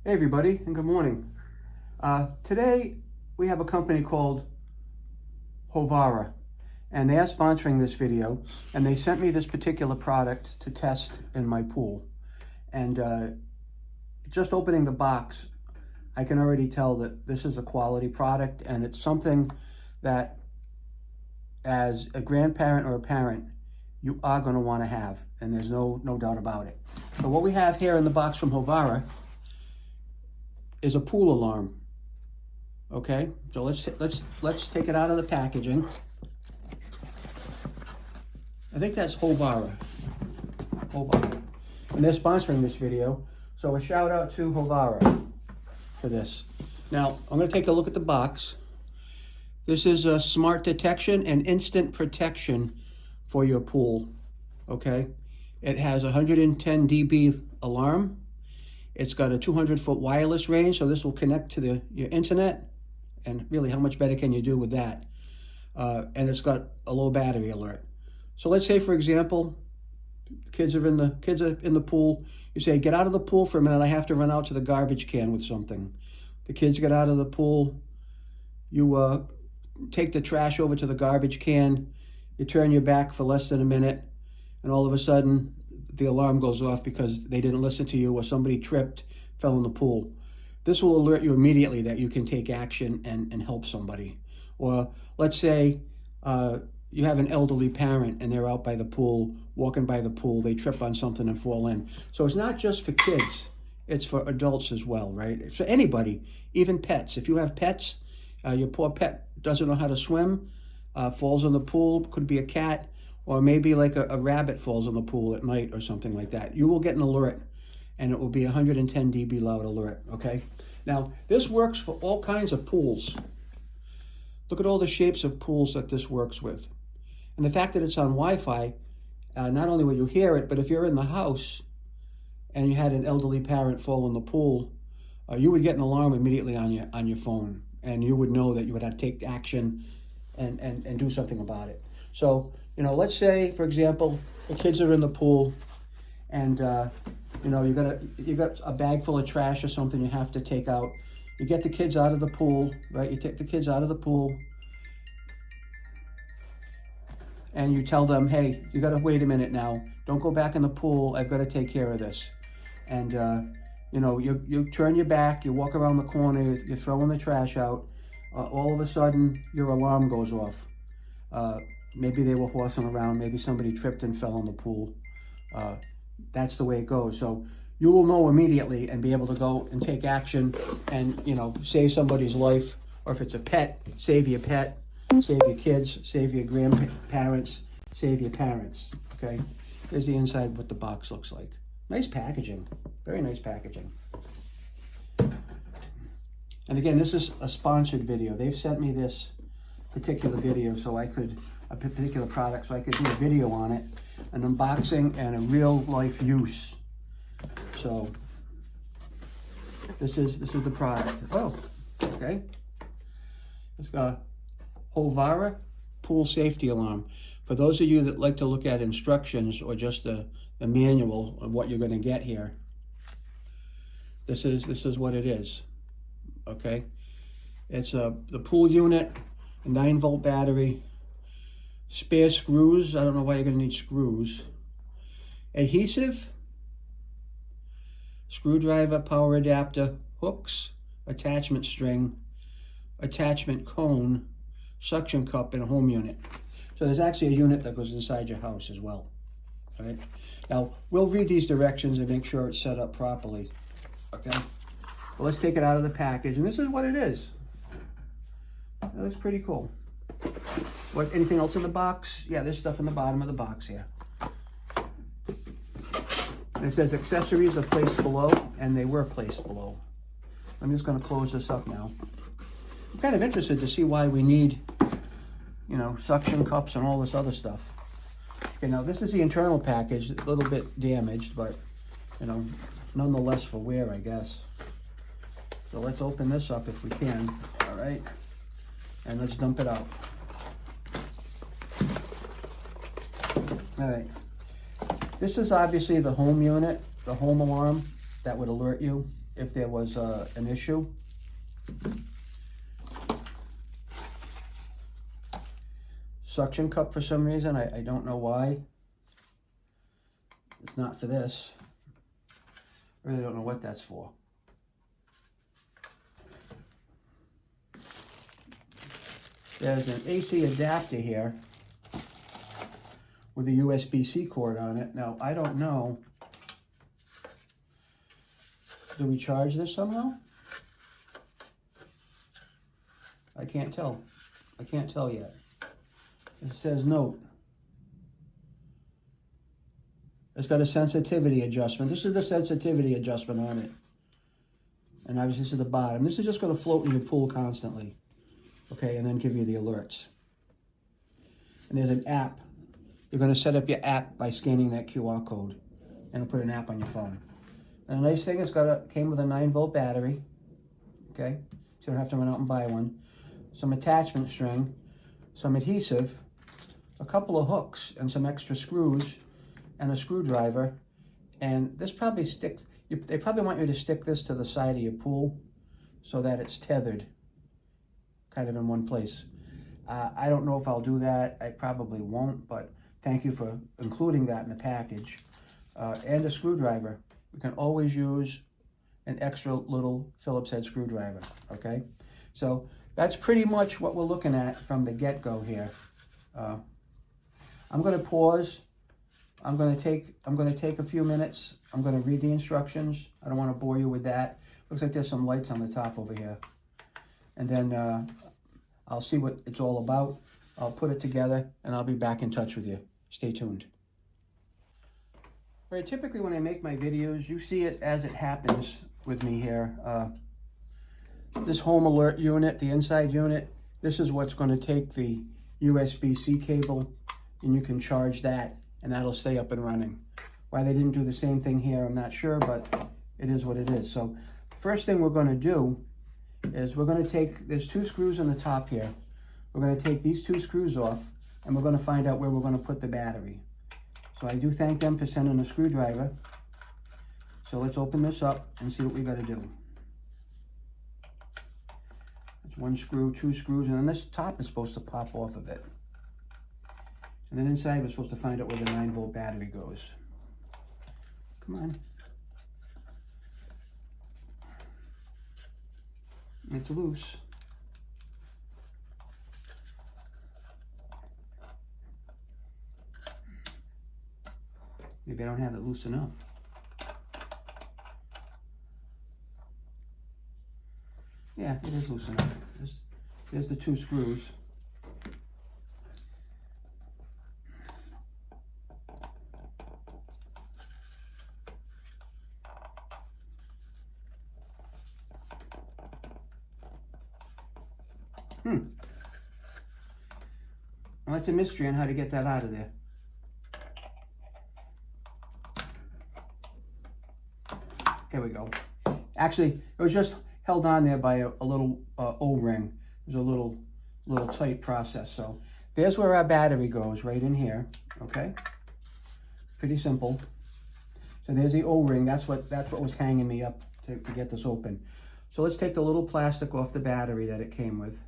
Hey everybody, and good morning. Today we have a company called Hovara, and they are sponsoring this video, and they sent me this particular product to test in my pool. And just opening the box, I can already tell that this is a quality product, and it's something that as a grandparent or a parent, you are going to want to have, and there's no doubt about it. So what we have here in the box from Hovara is a pool alarm. Okay, so let's take it out of the packaging. I think that's Hovara, and they're sponsoring this video. So a shout out to Hovara for this. Now I'm going to take a look at the box. This is a smart detection and instant protection for your pool. Okay, it has 110 dB alarm. It's got a 200-foot wireless range, so this will connect to your internet, and really how much better can you do with that? And it's got a low battery alert. So let's say, for example, kids are in the pool. You say, get out of the pool for a minute, I have to run out to the garbage can with something. The kids get out of the pool, you take the trash over to the garbage can, you turn your back for less than a minute, and all of a sudden, the alarm goes off because they didn't listen to you or somebody tripped, fell in the pool. This will alert you immediately that you can take action and help somebody. Or let's say you have an elderly parent and they're out by the pool, walking by the pool, they trip on something and fall in. So it's not just for kids, it's for adults as well, right? It's for anybody, even pets. If you have pets, your poor pet doesn't know how to swim, falls in the pool, could be a cat, or maybe like a rabbit falls in the pool at night or something like that. You will get an alert, and it will be 110 dB loud alert, okay? Now, this works for all kinds of pools. Look at all the shapes of pools that this works with. And the fact that it's on Wi-Fi, not only will you hear it, but if you're in the house and you had an elderly parent fall in the pool, you would get an alarm immediately on your phone, and you would know that you would have to take action and do something about it. So, let's say, for example, the kids are in the pool, and you got a bag full of trash or something you have to take out. You get the kids out of the pool, right? You take the kids out of the pool, and you tell them, hey, you got to wait a minute now. Don't go back in the pool. I've got to take care of this. And you turn your back, you walk around the corner, you're throwing the trash out. All of a sudden, your alarm goes off. Maybe they were horsing around. Maybe somebody tripped and fell in the pool. That's the way it goes. So you will know immediately and be able to go and take action and, save somebody's life. Or if it's a pet, save your pet, save your kids, save your grandparents, save your parents. Okay? There's the inside what the box looks like. Nice packaging. Very nice packaging. And again, this is a sponsored video. They've sent me this particular video a particular product, so I could do a video on it, an unboxing and a real life use. So this is the product. Oh, okay. It's got Hovara pool safety alarm. For those of you that like to look at instructions or just the manual of what you're going to get here, this is what it is. Okay, it's the pool unit, a 9-volt battery, spare screws. I don't know why you're going to need screws. Adhesive, screwdriver, power adapter, hooks, attachment string, attachment cone, suction cup, and a home unit. So there's actually a unit that goes inside your house as well. All right. Now, we'll read these directions and make sure it's set up properly. Okay. Well, let's take it out of the package, and this is what it is. It looks pretty cool. Anything else in the box? Yeah, there's stuff in the bottom of the box here. And it says accessories are placed below, and they were placed below. I'm just going to close this up now. I'm kind of interested to see why we need, suction cups and all this other stuff. Okay, now this is the internal package, a little bit damaged, but, nonetheless for wear, I guess. So let's open this up if we can, all right? And let's dump it out. All right. This is obviously the home unit, the home alarm that would alert you if there was an issue. Suction cup for some reason, I don't know why. It's not for this. I really don't know what that's for. There's an AC adapter here with a USB-C cord on it. Now, I don't know. Do we charge this somehow? I can't tell. I can't tell yet. It says note. It's got a sensitivity adjustment. This is the sensitivity adjustment on it. And obviously this is the bottom. This is just going to float in your pool constantly. Okay, and then give you the alerts. And there's an app. You're going to set up your app by scanning that QR code. And it'll put an app on your phone. And the nice thing, came with a 9-volt battery. Okay, so you don't have to run out and buy one. Some attachment string, some adhesive, a couple of hooks, and some extra screws, and a screwdriver. And this probably sticks, they probably want you to stick this to the side of your pool so that it's tethered kind of in one place. I don't know if I'll do that. I probably won't, but thank you for including that in the package. And a screwdriver. We can always use an extra little Phillips head screwdriver, okay? So that's pretty much what we're looking at from the get-go here. I'm gonna pause. I'm gonna take a few minutes. I'm gonna read the instructions. I don't wanna bore you with that. Looks like there's some lights on the top over here. And then I'll see what it's all about. I'll put it together and I'll be back in touch with you. Stay tuned. All right, typically when I make my videos, you see it as it happens with me here. This home alert unit, the inside unit, this is what's going to take the USB-C cable, and you can charge that, and that'll stay up and running. Why they didn't do the same thing here, I'm not sure, but it is what it is. So first thing we're going to do is we're going to take, there's 2 screws on the top here. We're going to take these 2 screws off, and we're going to find out where we're going to put the battery. So I do thank them for sending a screwdriver. So let's open this up and see what we got to do. That's 1 screw, 2 screws, and then this top is supposed to pop off of it. And then inside we're supposed to find out where the 9-volt battery goes. Come on. It's loose. Maybe I don't have it loose enough. Yeah, it is loose enough. There's the 2 screws. Well, that's a mystery on how to get that out of there. There we go. Actually, it was just held on there by a little O-ring. It was a little tight process. So there's where our battery goes, right in here. Okay, pretty simple. So there's the O-ring. That's what was hanging me up to get this open. So let's take the little plastic off the battery that it came with.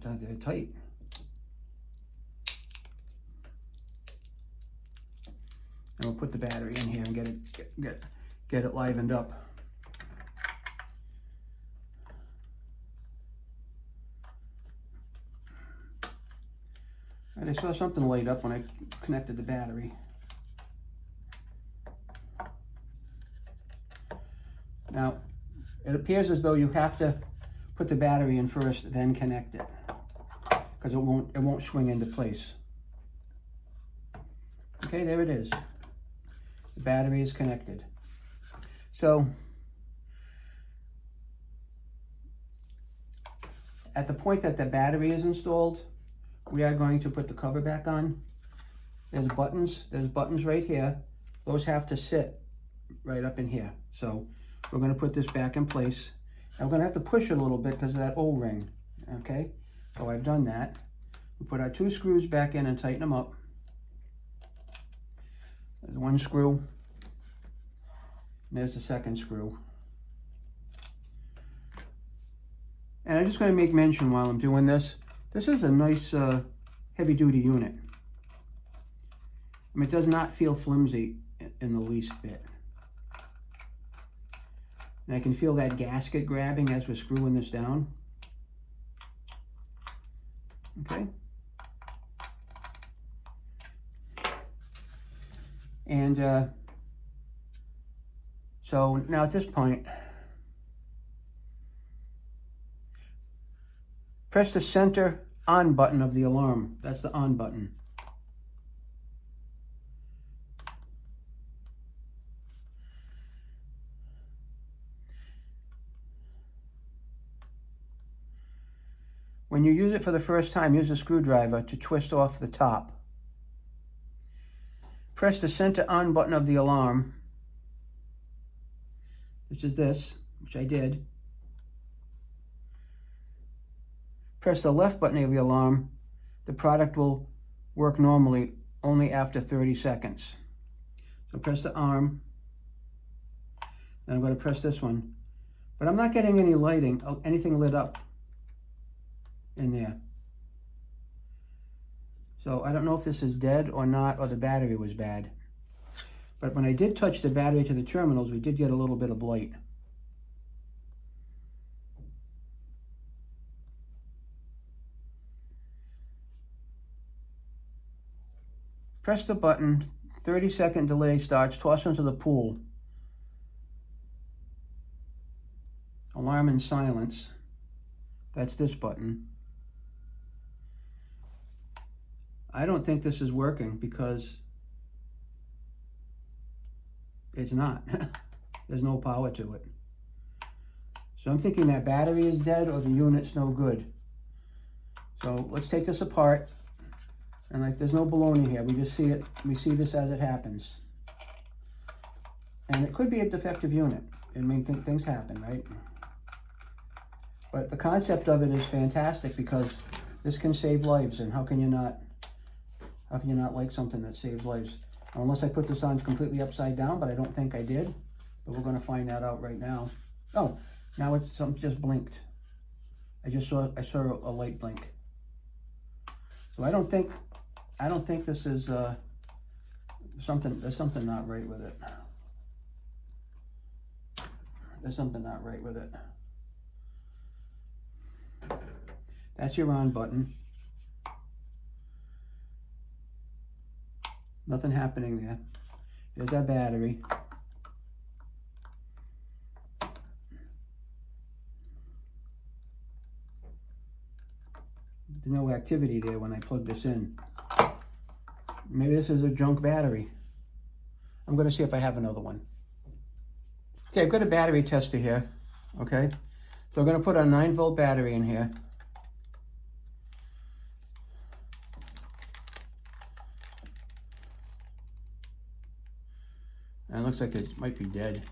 They're tight. And we'll put the battery in here and get it livened up. And I saw something light up when I connected the battery. Now, it appears as though you have to put the battery in first, then connect it, because it won't swing into place. Okay, there it is. The battery is connected. So at the point that the battery is installed, we are going to put the cover back on. There's buttons right here. Those have to sit right up in here. So we're going to put this back in place. And we're going to have to push it a little bit because of that O-ring. Okay, so I've done that. We put our 2 screws back in and tighten them up. There's one screw. And there's the second screw. And I'm just going to make mention while I'm doing this. This is a nice heavy-duty unit. I mean, it does not feel flimsy in the least bit. And I can feel that gasket grabbing as we're screwing this down. Okay. And so now at this point, press the center on button of the alarm. That's the on button. When you use it for the first time, use a screwdriver to twist off the top. Press the center on button of the alarm, which is this, which I did. Press the left button of the alarm. The product will work normally only after 30 seconds. So press the arm. Then I'm going to press this one. But I'm not getting any lighting, anything lit up in there. So I don't know if this is dead or not, or the battery was bad. But when I did touch the battery to the terminals, we did get a little bit of light. Press the button, 30-second delay starts, toss into the pool. Alarm and silence. That's this button. I don't think this is working because it's not. There's no power to it. So I'm thinking that battery is dead or the unit's no good. So let's take this apart. And like, there's no baloney here. We just see it. We see this as it happens. And it could be a defective unit. I mean, things happen, right? But the concept of it is fantastic because this can save lives. And how can you not like something that saves lives? Unless I put this on completely upside down, but I don't think I did. But we're going to find that out right now. Oh, now something just blinked. I saw a light blink. So I don't think this is something. There's something not right with it. There's something not right with it. That's your on button. Nothing happening there. There's our battery. There's no activity there when I plug this in. Maybe this is a junk battery. I'm going to see if I have another one. Okay, I've got a battery tester here. Okay, so I'm going to put a 9-volt battery in here. And it looks like it might be dead.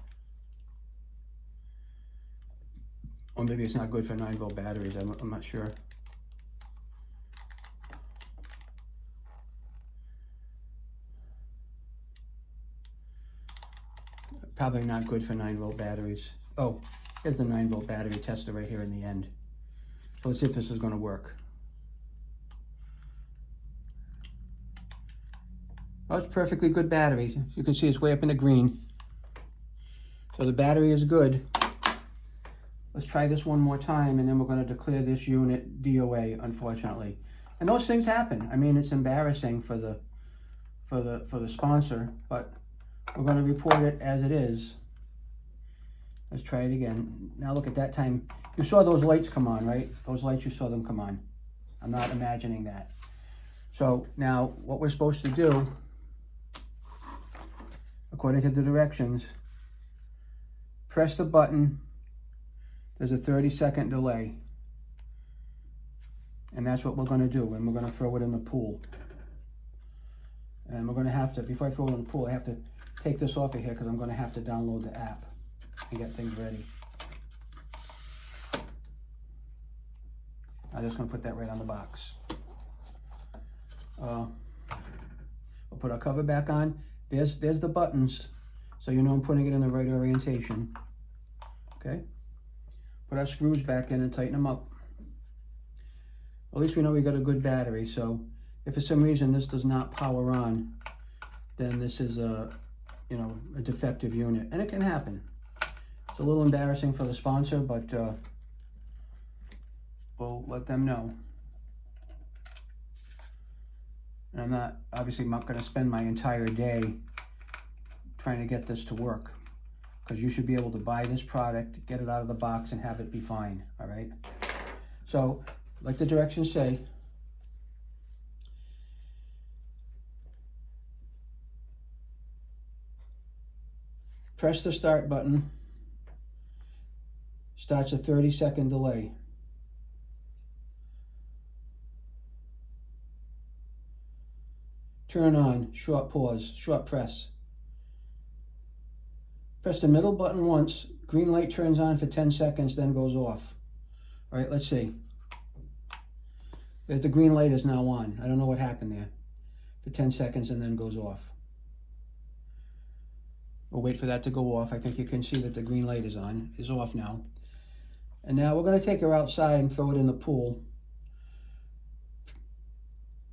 Or maybe it's not good for 9-volt batteries. I'm not sure. Probably not good for 9-volt batteries. Oh, here's the 9-volt battery tester right here in the end. So let's see if this is going to work. Oh, it's a perfectly good battery. You can see it's way up in the green. So the battery is good. Let's try this one more time, and then we're going to declare this unit DOA, unfortunately. And those things happen. I mean, it's embarrassing for the sponsor, but we're going to report it as it is. Let's try it again. Now look, at that time, you saw those lights come on, right? Those lights, you saw them come on. I'm not imagining that. So now what we're supposed to do, according to the directions, press the button. There's a 30-second delay. And that's what we're going to do. And we're going to throw it in the pool. And we're going to have to, before I throw it in the pool, I have to take this off of here because I'm going to have to download the app and get things ready. I'm just going to put that right on the box. We'll put our cover back on. There's the buttons, so you know I'm putting it in the right orientation. Okay? Put our screws back in and tighten them up. At least we know we got a good battery, so if for some reason this does not power on, then this is a defective unit, and it can happen. It's a little embarrassing for the sponsor, but we'll let them know. And I'm obviously not going to spend my entire day trying to get this to work, because you should be able to buy this product, get it out of the box, and have it be fine, all right? So, like the directions say, press the start button, starts a 30-second delay. Turn on, short pause, short press. Press the middle button once, green light turns on for 10 seconds, then goes off. All right, let's see. There's the green light is now on. I don't know what happened there. For 10 seconds and then goes off. We'll wait for that to go off. I think you can see that the green light is off now. And now we're going to take her outside and throw it in the pool.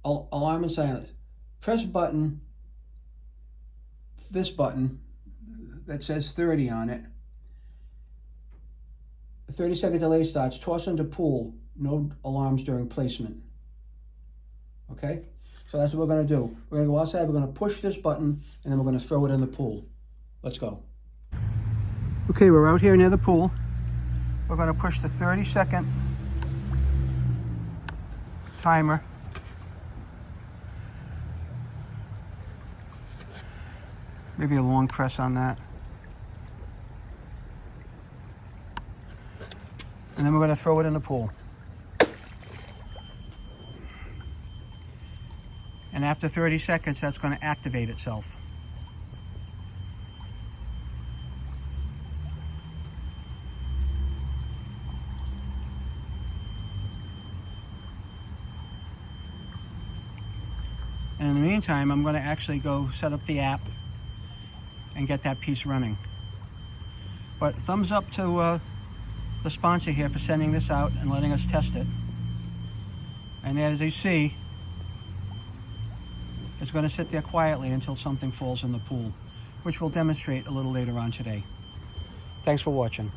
Alarm and silence. Press button, this button that says 30 on it. A 30-second delay starts. Toss into pool. No alarms during placement. Okay? So that's what we're going to do. We're going to go outside. We're going to push this button, and then we're going to throw it in the pool. Let's go. Okay, we're out here near the pool. We're going to push the 30-second timer. Maybe a long press on that. And then we're going to throw it in the pool. And after 30 seconds, that's going to activate itself. And in the meantime, I'm going to actually go set up the app and get that piece running. But thumbs up to the sponsor here for sending this out and letting us test it. And as you see, it's going to sit there quietly until something falls in the pool, which we'll demonstrate a little later on today. Thanks for watching.